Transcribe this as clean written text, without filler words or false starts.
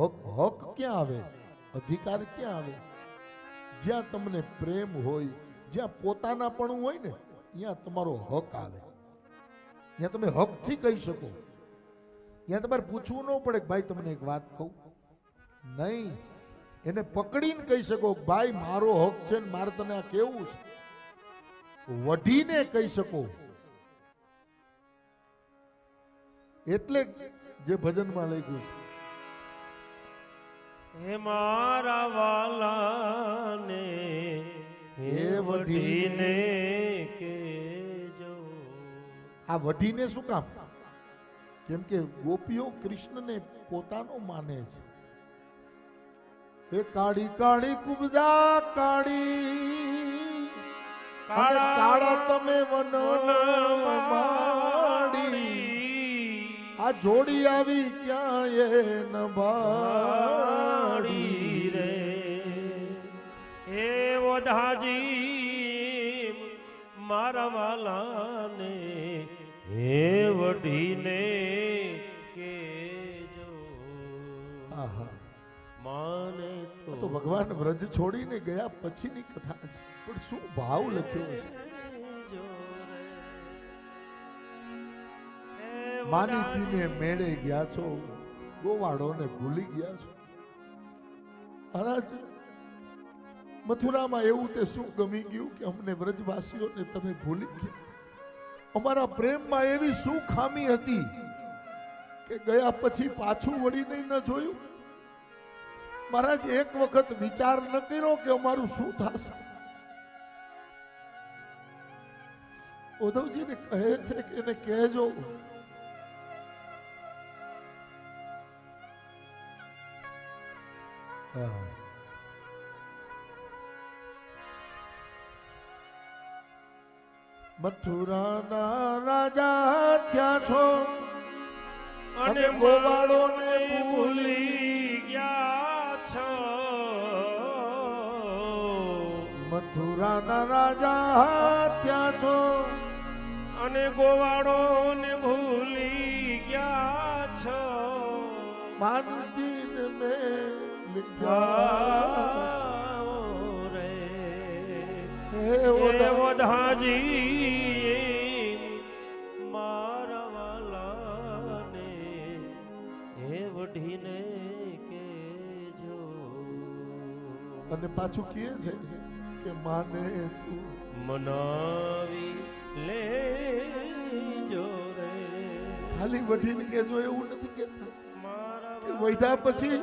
હક હક ક્યાં આવે, અધિકાર ક્યાં આવે? જ્યાં તમને પ્રેમ હોય, જ્યાં પોતાનાપણું હોય ને, ત્યાં તમારો હક આવે. ત્યાં તમે હકથી કહી શકો. ત્યાં તમારે પૂછવું ન પડે કે ભાઈ તમને એક વાત કહું. નહીં, એને પકડીને કહી શકો ભાઈ મારો હક છે ને મારે તને આ કેવું છે. વઢીને કહી શકો. એટલે જે ભજનમાં લખ્યું છે, હે મારા વાલાને હે વઢીને કેજો. આ વઢીને શું કામ? કેમ કે ગોપીઓ કૃષ્ણને પોતાનો માને છે. એ કાળી કાળી કુબજા કાળી અને કાળા તમે વન માડી, આ જોડી આવી ક્યાં એ નભાડી રે. હે વઢાજી મારા વાલાને હે વઢીને કેજો. આહા, માને તો ભગવાન વ્રજ છોડીને ગયા પછીની કથા છે, પણ શું ભાવ લખ્યો છે. માનીતીને મેળે ગયા છો, ગોવાળોને ભૂલી ગયા છો. મહારાજ, મથુરામાં એવું તે શું ગમી ગયું કે અમને વ્રજવાસીઓને તમે ભૂલી ગયા? અમારા પ્રેમમાં એવી શું ખામી હતી કે ગયા પછી પાછું વળીને ન જોયું? મહારાજ, એક વખત વિચાર ન કર્યો કે અમારું શું થશે? ઉદ્ધવજીને કહે છે કે એને કહેજો મથુરાના રાજા થયા છો અને ગોવાળોને ભૂલી ગયા છો. મથુરાના રાજા થયા છો અને ગોવાળોને ભૂલી ગયા છો. માનજીને મેં રે હે વઢાજી મારા વાલાને હે વઢીને કેજો. અને પાછું કહે છે કે માને તું મનાવી લેજો રે. ખાલી વઢીને કેજો એવું નથી કહેતા મારા કે વઢ્યા પછી